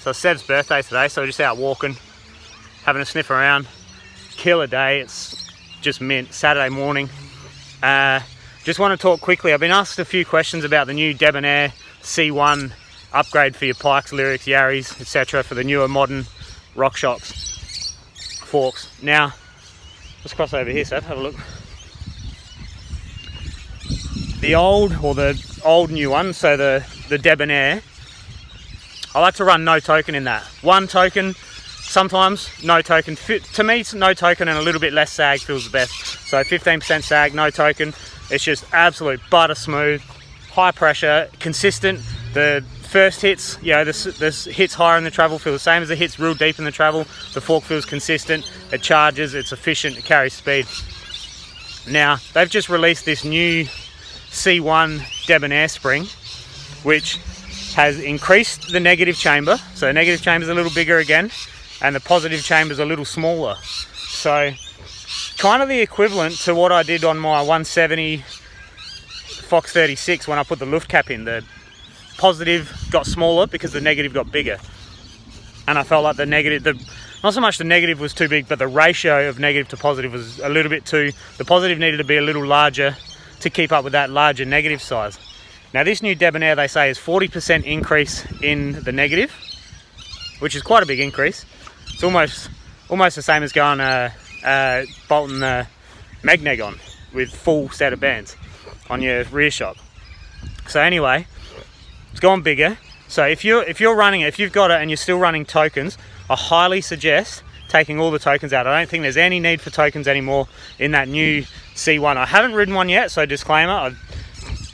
So Seb's birthday today, so we're just out walking, having a sniff around. Killer day, it's just mint, Saturday morning. Just want to talk quickly. I've been asked a few questions about the new Debonair C1 upgrade for your pikes, lyrics, yarries, etc. for the newer modern Rockshox forks. Now, let's cross over here, Seb, have a look. The old new one, so the Debonair, I like to run no token in that. One token, sometimes no token. To me, it's no token and a little bit less sag feels the best. So 15% sag, no token. It's just absolute butter smooth, high pressure, consistent. The first hits, you know, the hits higher in the travel feel the same as the hits real deep in the travel. The fork feels consistent, it charges, it's efficient, it carries speed. Now, they've just released this new C1 Debonair spring, which has increased the negative chamber. So the negative chamber is a little bigger again, and the positive chamber is a little smaller. So kind of the equivalent to what I did on my 170 Fox 36 when I put the luft cap in. The positive got smaller because the negative got bigger, and I felt like not so much the negative was too big, but the ratio of negative to positive was a little bit too, the positive needed to be a little larger to keep up with that larger negative size. Now this new Debonair, they say, is 40% increase in the negative, which is quite a big increase. It's almost the same as going bolting the Magneg on with full set of bands on your rear shock. So anyway, it's gone bigger. So if you're running it, if you've got it and you're still running tokens, I highly suggest taking all the tokens out. I don't think there's any need for tokens anymore in that new C1. I haven't ridden one yet, so disclaimer,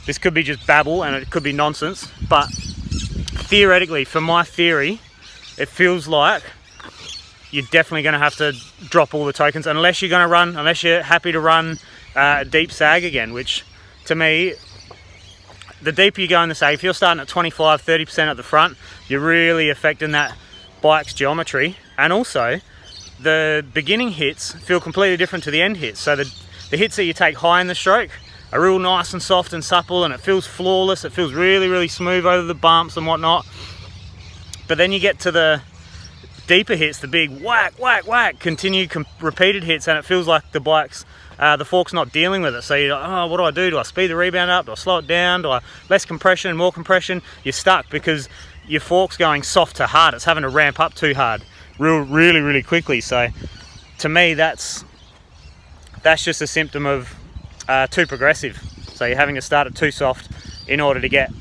this could be just babble and it could be nonsense, but theoretically, for my theory, it feels like you're definitely going to have to drop all the tokens unless you're happy to run deep sag again, which to me, the deeper you go in the sag, if you're starting at 25-30% at the front, you're really affecting that bike's geometry. And also, the beginning hits feel completely different to the end hits. So the hits that you take high in the stroke are real nice and soft and supple, and it feels flawless. It feels really, really smooth over the bumps and whatnot. But then you get to the deeper hits, the big whack, whack, whack, repeated hits, and it feels like the fork's not dealing with it. So you're like, oh, what do I do? Do I speed the rebound up? Do I slow it down? Do I less compression, more compression? You're stuck because your fork's going soft to hard. It's having to ramp up too hard really, really quickly. So to me, that's just a symptom of too progressive. So you're having to start it too soft in order to get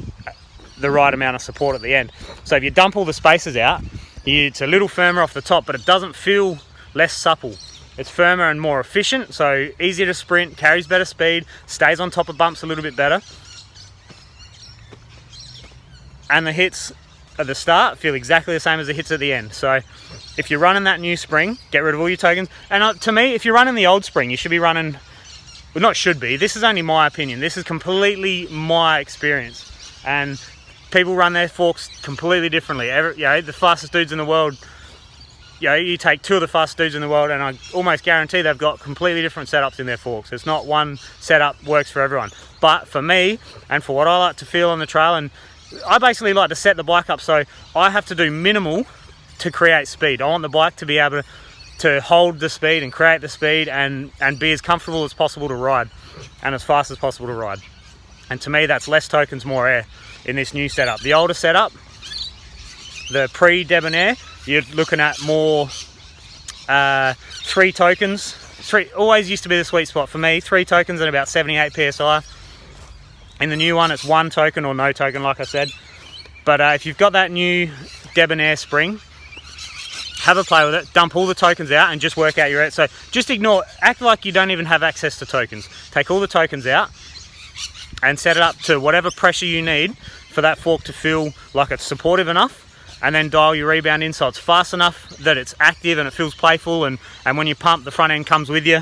the right amount of support at the end. So if you dump all the spacers out, it's a little firmer off the top, but it doesn't feel less supple. It's firmer and more efficient, so easier to sprint, carries better speed, stays on top of bumps a little bit better. And the hits at the start feel exactly the same as the hits at the end. So if you're running that new spring, get rid of all your tokens. And to me, if you're running the old spring, you should be running, well, not should be, this is only my opinion. This is completely my experience. And people run their forks completely differently. The fastest dudes in the world, you take two of the fastest dudes in the world, and I almost guarantee they've got completely different setups in their forks. It's not one setup works for everyone. But for me, and for what I like to feel on the trail, and I basically like to set the bike up so I have to do minimal to create speed. I want the bike to be able to hold the speed and create the speed and be as comfortable as possible to ride and as fast as possible to ride. And to me, that's less tokens, more air in this new setup. The older setup, the pre-Debonair, you're looking at more 3 tokens. Always used to be the sweet spot for me, 3 tokens and about 78 PSI. In the new one, it's 1 token or no token, like I said. But if you've got that new Debonair spring, have a play with it, dump all the tokens out and just work out your... So just act like you don't even have access to tokens. Take all the tokens out and set it up to whatever pressure you need for that fork to feel like it's supportive enough, and then dial your rebound in so it's fast enough that it's active and it feels playful, and when you pump, the front end comes with you,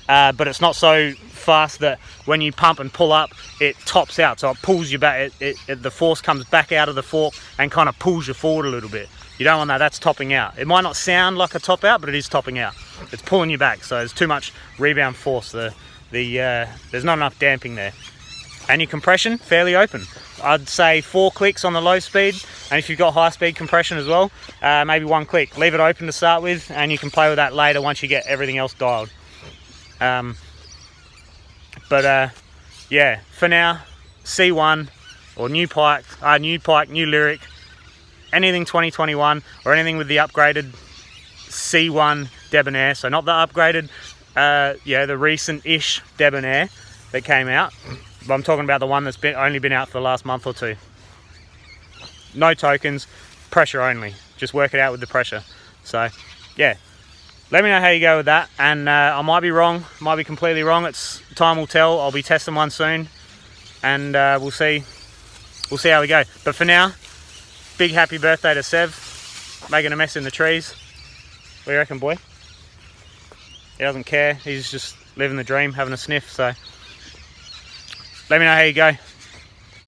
but it's not so fast that when you pump and pull up, it tops out, so it pulls you back, the force comes back out of the fork and kind of pulls you forward a little bit. You don't want that, that's topping out. It might not sound like a top out, but it is topping out. It's pulling you back, so there's too much rebound force. There's not enough damping there. And your compression, fairly open. I'd say 4 clicks on the low speed, and if you've got high speed compression as well, maybe 1 click. Leave it open to start with, and you can play with that later once you get everything else dialed. Yeah, for now, C1 or new Pike, new Lyric, anything 2021 or anything with the upgraded C1 Debonair, so not the upgraded, the recent-ish Debonair that came out, but I'm talking about the one that's only been out for the last month or 2. No tokens, pressure only. Just work it out with the pressure. So, yeah. Let me know how you go with that, and I might be wrong, might be completely wrong. It's time will tell. I'll be testing one soon, and we'll see how we go. But for now, big happy birthday to Sev, making a mess in the trees. What do you reckon, boy? He doesn't care. He's just living the dream, having a sniff. So let me know how you go.